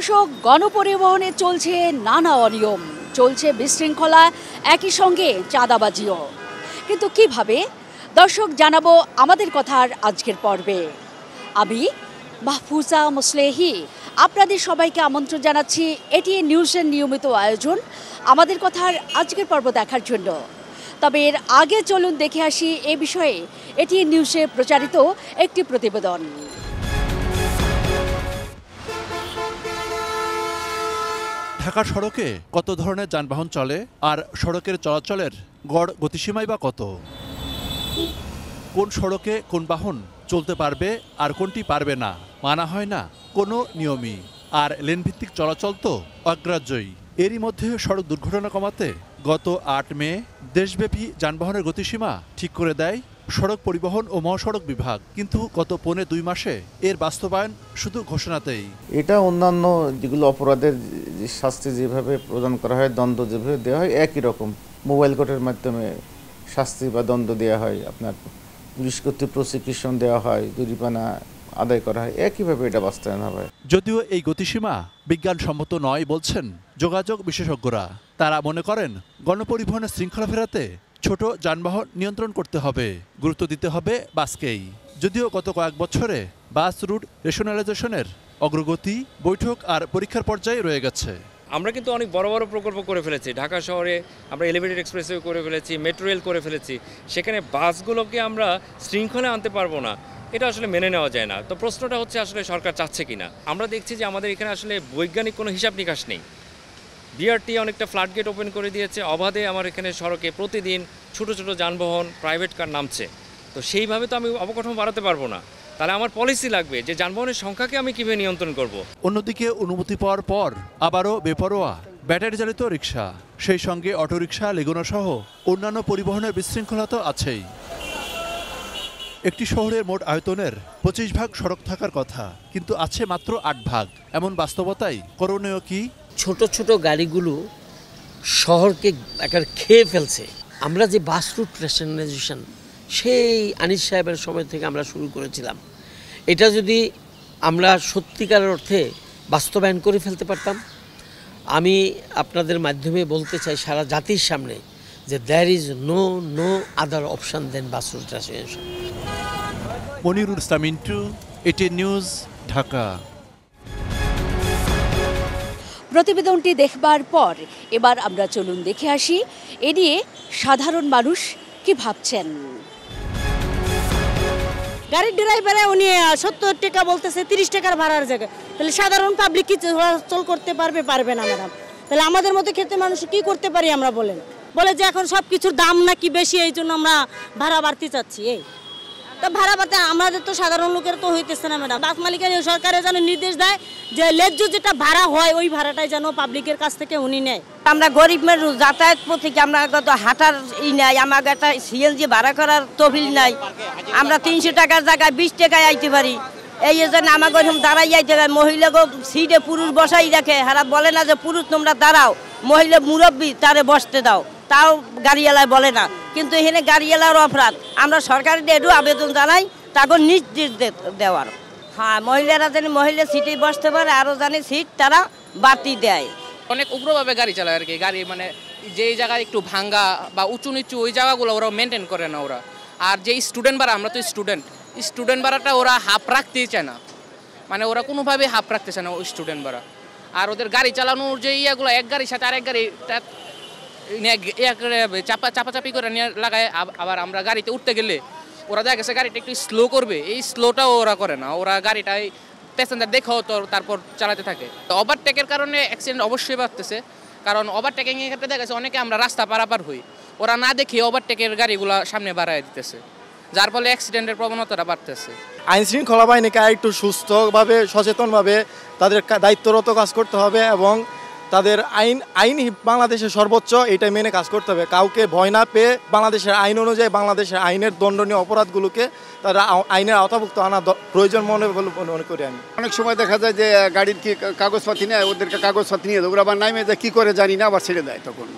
দর্শক, গণপরিবহনে চলছে নানা অনিয়ম, চলছে বিশৃঙ্খলা, একই সঙ্গে চাঁদাবাজিও। কিন্তু কিভাবে? দর্শক, জানাবো আমাদের কথার আজকের পর্বে। আমি মাহফুজা মুসলেহি আপনাদের সবাইকে আমন্ত্রণ জানাচ্ছি এটিএন নিউজের নিয়মিত আয়োজন আমাদের কথার আজকের পর্ব দেখার জন্য। তবে এর আগে চলুন দেখে আসি এ বিষয়ে এটিএন নিউজে প্রচারিত একটি প্রতিবেদন। ঢাকার সড়কে কত ধরনের যানবাহন চলে, আর সড়কের চলাচলের গড় গতিসীমাই বা কত? কোন সড়কে কোন বাহন চলতে পারবে আর কোনটি পারবে না মানা হয় না কোনো নিয়মই। আর লেনভিত্তিক চলাচল তো অগ্রাহ্যই। এরই মধ্যে সড়ক দুর্ঘটনা কমাতে গত ৮ মে দেশব্যাপী যানবাহনের গতিসীমা ঠিক করে দেয় সড়ক পরিবহন ও মহাসড়ক বিভাগ। কিন্তু গত পৌনে ২ মাসে এর বাস্তবায়ন শুধু ঘোষণাতেই। এটা অন্যান্য যেগুলো অপরাধের শাস্তি যেভাবে প্রদান করা হয়, দণ্ড যেভাবে দেওয়া হয় একই রকম। মোবাইল কোর্টের মাধ্যমে শাস্তি বা দণ্ড দেওয়া হয়, আপনার পুলিশ কর্তৃক প্রসিকিউশন দেওয়া হয়, জরিমানা আদায় করা হয়, একইভাবে এটা বাস্তবায়ন হবে। যদিও এই গতিসীমা বিজ্ঞানসম্মত নয় বলছেন যোগাযোগ বিশেষজ্ঞরা। তারা মনে করেন গণপরিবহনের শৃঙ্খলা ফেরাতে ছোট যানবাহন নিয়ন্ত্রণ করতে হবে, গুরুত্ব দিতে হবে বাসকেই। যদিও গত কয়েক বছরে বাস রুট রেশনালাইজেশনের অগ্রগতি বৈঠক আর পরীক্ষার পর্যায়ে রয়ে গেছে। আমরা কিন্তু অনেক বড় বড় প্রকল্প করে ফেলেছি। ঢাকা শহরে আমরা এলিভেটেড এক্সপ্রেসওয়ে করে ফেলেছি, মেট্রো রেল করে ফেলেছি। সেখানে বাসগুলোকে আমরা শৃঙ্খলায় আনতে পারবো না, এটা আসলে মেনে নেওয়া যায় না। তো প্রশ্নটা হচ্ছে আসলে সরকার চাচ্ছে কিনা। আমরা দেখছি যে আমাদের এখানে আসলে বৈজ্ঞানিক কোনো হিসাব নিকাশ নেই। বিআরটি অনেকটা ফ্লাড গেট ওপেন করে দিয়েছে, অবাধে আমার এখানে সড়কে প্রতিদিন ছোট ছোট যানবাহন, প্রাইভেট কার নামছে। তো সেইভাবে তো আমি অবকাঠামো বাড়াতে পারবো না। তাহলে আমার পলিসি লাগবে যে যানবাহনের সংখ্যাকে আমি কীভাবে নিয়ন্ত্রণ করব। অন্যদিকে অনুমতি পাওয়ার পর আবারও বেপরোয়া ব্যাটারি চালিত রিক্সা, সেই সঙ্গে অটোরিকশা, লেগুনা সহ অন্যান্য পরিবহনের বিশৃঙ্খলা তো আছেই। একটি শহরের মোট আয়তনের 25 ভাগ সড়ক থাকার কথা, কিন্তু আছে মাত্র 8 ভাগ। এমন বাস্তবতায় করণীয় কি? ছোট ছোট গাড়িগুলো শহরকে একেবারে খেয়ে ফেলছে। আমরা যে বাস রুট রেশনালাইজেশন সেই আনিস সাহেবের সময় থেকে আমরা শুরু করেছিলাম, এটা যদি আমরা সত্যিকার অর্থে বাস্তবায়ন করে ফেলতে পারতাম, আমি আপনাদের মাধ্যমে বলতে চাই সারা জাতির সামনে যে there is no other option then bus route rationalisation. Monirul Islam Mintu, ATN News, Dhaka. প্রতিবেদনটি দেখবার পর এবার আমরা চলুন দেখে আসি এ নিয়ে সাধারণ মানুষ কি ভাবছেন। গাড়ির ড্রাইভারে উনি 70 টাকা বলতেছে 30 টাকার ভাড়ার জায়গায়, তাহলে সাধারণ পাবলিক কি চলাচল করতে পারবে না ম্যাডাম? তাহলে আমাদের মতো ক্ষেত্রে মানুষ কি করতে পারি আমরা বলেন? বলে যে এখন সব কিছুর দাম নাকি বেশি, এই জন্য আমরা ভাড়া বাড়তে চাচ্ছি। এই তো ভাড়া বাড়তে আমাদের তো সাধারণ লোকের তো হইতেছে না ম্যাডাম। বাস মালিকের সরকারের যেন নির্দেশ দেয় যে ন্যায্য যেটা ভাড়া হয় ওই ভাড়াটাই যেন পাবলিকের কাছ থেকে উনি নেয়। আমরা গরিব মানুষ, যাতায়াত পথে আমরা তো হাঁটার নাই, আমার একটা সিএনজি ভাড়া করার তহবিল নাই। আমরা 300 টাকার জায়গায় 20 টাকায় আইতে পারি। এই জন্য আমাকে ওরকম দাঁড়াই যাইতে হয়। মহিলাকে সিটে পুরুষ বসাই রাখে, হারা বলে না যে পুরুষ তোমরা দাঁড়াও, মহিলা মুরব্বী তারে বসতে দাও, তাও গাড়িওয়ালায় বলে না। কিন্তু এখানে গাড়িওয়ালার অপরাধ। আমরা সরকারের একটু আবেদন জানাই তাকে নির্দেশ দেওয়ার। হ্যাঁ, মহিলারা যেন মহিলা সিটে বসতে পারে, আরও জানি সিট তারা বাড়তি দেয়। অনেক উগ্রভাবে গাড়ি চালায় আর কি। গাড়ি মানে যেই জায়গায় একটু ভাঙ্গা বা উঁচু নিচু ওই জায়গাগুলো ওরা মেনটেন করে না ওরা। আর যে স্টুডেন্ট ভাড়া, আমরা তো স্টুডেন্ট ভাড়াটা ওরা হাফ রাখতেই চায় না, মানে ওরা কোনোভাবে হাফ রাখতে চায় না ওই স্টুডেন্ট ভাড়া। আর ওদের গাড়ি চালানোর যে ইয়াগুলো, এক গাড়ির সাথে আরেক গাড়ি চাপাচাপি করে নিয়ে লাগায়। আবার আমরা গাড়িতে উঠতে গেলে ওরা দেখা গেছে গাড়িটা একটু স্লো করবে, এই স্লোটাও ওরা করে না। ওরা গাড়িটাই প্যাসেঞ্জার দেখো তো তারপর চালাতে থাকে। তো ওভারটেকের কারণে অ্যাক্সিডেন্ট অবশ্যই বাড়তেছে, কারণ ওভারটেকিংয়ের ক্ষেত্রে দেখা গেছে অনেকে আমরা রাস্তা পারাপার হই, ওরা না দেখে ওভারটেকের গাড়িগুলো সামনে বাড়ায় দিতেছে, যার ফলে অ্যাক্সিডেন্টের প্রবণতাটা বাড়তেছে। আইন শৃঙ্খলা বাহিনীকে একটু সুস্থভাবে, সচেতনভাবে তাদের দায়িত্বরত কাজ করতে হবে এবং তাদের আইন বাংলাদেশের সর্বোচ্চ, এটা মেনে কাজ করতে হবে। কাউকে ভয় না পেয়ে বাংলাদেশের আইন অনুযায়ী বাংলাদেশের আইনের দণ্ডনীয় অপরাধগুলোকে তারা আইনের আওতাভুক্ত আনা প্রয়োজন মনে করি আমি। অনেক সময় দেখা যায় যে গাড়ির কি কাগজপাতি নেয়, ওদেরকে কাগজপাতি নিয়ে ওরা আবার নামে যায়, কী করে জানি না, আবার ছেড়ে দেয়। তখন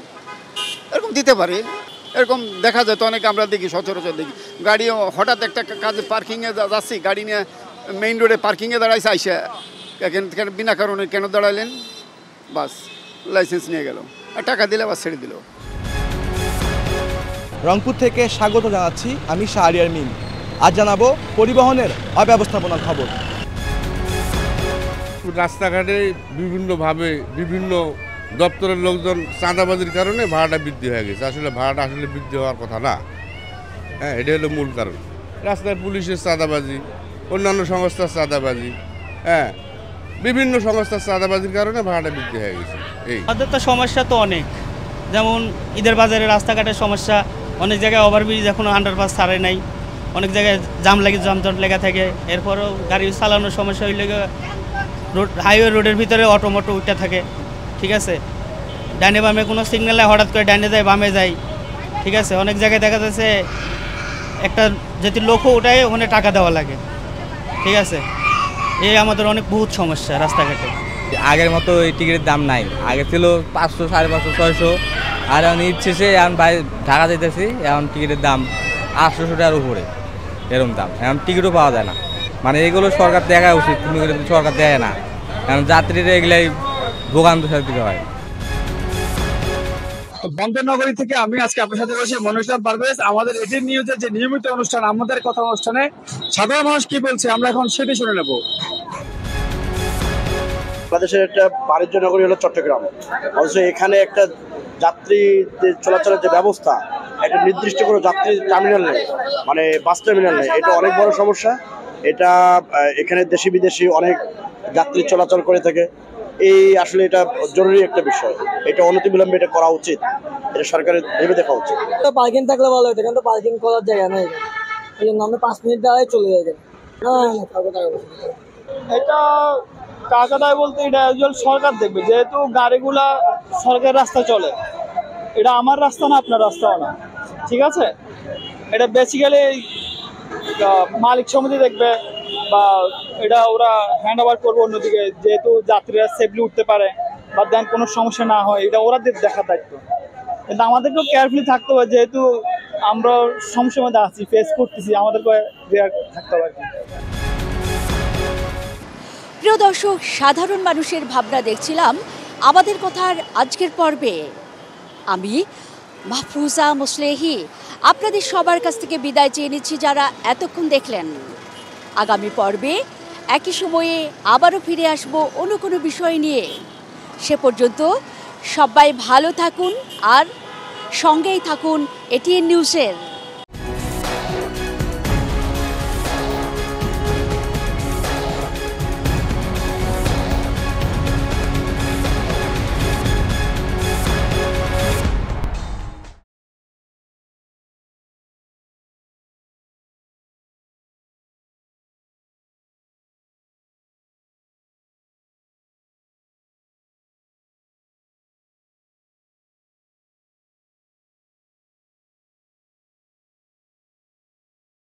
এরকম দিতে পারে, এরকম দেখা যায় তো অনেক। আমরা দেখি, সচরাচর দেখি গাড়ি হঠাৎ একটা কাজে পার্কিংয়ে যাচ্ছি, গাড়ি নিয়ে মেইন রোডে পার্কিংয়ে দাঁড়াইছে, আইসে এখানে বিনা কারণে কেন দাঁড়ালেন, বাস লাইসেন্স নিয়ে গেল আর টাকা দিলে বাস ছেড়ে দিল। রংপুর থেকে স্বাগত জানাচ্ছি আমি শাহরিয়ার মিম। আজ জানাবো পরিবহনের অব্যবস্থাপনার খবর। রাস্তাঘাটে বিভিন্নভাবে বিভিন্ন দপ্তরের লোকজন চাঁদাবাজির কারণে ভাড়াটা বৃদ্ধি হয়ে গেছে। আসলে ভাড়াটা আসলে বৃদ্ধি হওয়ার কথা না, হ্যাঁ, এটা হলো মূল কারণ। রাস্তায় পুলিশের চাঁদাবাজি, অন্যান্য সংস্থার চাঁদাবাজি, হ্যাঁ, বিভিন্ন সংস্থার চাঁদাবাজির কারণে ভাড়াটা বৃদ্ধি হয়ে গেছে। এই আমাদের তো সমস্যা তো অনেক, যেমন ঈদের বাজারে রাস্তাঘাটের সমস্যা, অনেক জায়গায় ওভারব্রিজ এখনও আন্ডারপাস ছাড়ে নাই, অনেক জায়গায় জামজট লেগে থাকে। এরপরও গাড়ি চালানোর সমস্যা হইলে হাইওয়ে রোডের ভিতরে অটোমোটো উঠতে থাকে, ঠিক আছে। ডানে বামে কোনো সিগন্যালে হঠাৎ করে ডানে যায় বামে যায়, ঠিক আছে। অনেক জায়গায় দেখা যাচ্ছে একটা যদি লোকও ওঠায় ওখানে টাকা দেওয়া লাগে, ঠিক আছে। এই আমাদের অনেক বহুত সমস্যা রাস্তাঘাটে। আগের মতো এই টিকিটের দাম নাই, আগে ছিল 500, 550, 600, আর এখন ঈদ শেষে এখন ঢাকা যেতেছি, এখন টিকিটের দাম 800 টাকার উপরে, এরকম দাম। এখন টিকিটও পাওয়া যায় না, মানে এগুলো সরকার দেখা উচিত, কিন্তু সরকার দেয় না। কারণ যাত্রীরা এগুলাই ভোগান্তির সাথে দিতে হয়। বন্দর নগরী থেকে আমি আজকে আপনার সাথে বসে মনোজ পারভেজ। আমাদের এটি নিউজের যে নিয়মিত অনুষ্ঠান আমাদের কথা অনুষ্ঠানে সাধারণ মানুষ কি বলছে আমরা এখন সেটি শুনে নেব। বাংলাদেশের একটা বাণিজ্য নগরী হলো চট্টগ্রাম, অথচ এখানে একটা যাত্রী চলাচলের যে ব্যবস্থা, একটা নির্দিষ্ট কোনো যাত্রী টার্মিনাল নেই, মানে বাস টার্মিনাল নেই। এটা অনেক বড় সমস্যা। এটা এখানে দেশি বিদেশি অনেক যাত্রী চলাচল করে থাকে। এই আসলে এটা জরুরি একটা বিষয়, এটা অনতিবিলম্বে এটা করা উচিত, এটা সরকারের ভেবে দেখা উচিত। পার্কিং থাকলে ভালো হতো, এখানে তো পার্কিং করার জায়গা নেই, এই জন্য আমরা 5 মিনিট দ্বারাই চলে যাই। এটা টাকা দেয় বলতে এটা সরকার দেখবে, যেহেতু গাড়িগুলা সরকারের রাস্তায় চলে, এটা আমার রাস্তা না, আপনার রাস্তাও না, ঠিক আছে। এটা বেসিক্যালি মালিক সমিতি দেখবে, বা এটা ওরা হ্যান্ড ওভার করবে অন্যদিকে, যেহেতু যাত্রীরা সেফলি উঠতে পারে বা দেন কোনো সমস্যা না হয়, এটা ওরা দেখার দায়িত্ব। কিন্তু আমাদেরকেও কেয়ারফুলি থাকতে হবে, যেহেতু আমরা সমস্যার মধ্যে আছি, ফেস করতেছি, আমাদেরকে থাকতে হবে। প্রিয় দর্শক, সাধারণ মানুষের ভাবনা দেখছিলাম আমাদের কথার আজকের পর্বে। আমি মাহফুজা মুসলেহি আপনাদের সবার কাছ থেকে বিদায় চেয়ে নিচ্ছি, যারা এতক্ষণ দেখলেন। আগামী পর্বে একই সময়ে আবারও ফিরে আসবো অন্য কোনো বিষয় নিয়ে। সে পর্যন্ত সবাই ভালো থাকুন আর সঙ্গেই থাকুন এটিএন নিউজের।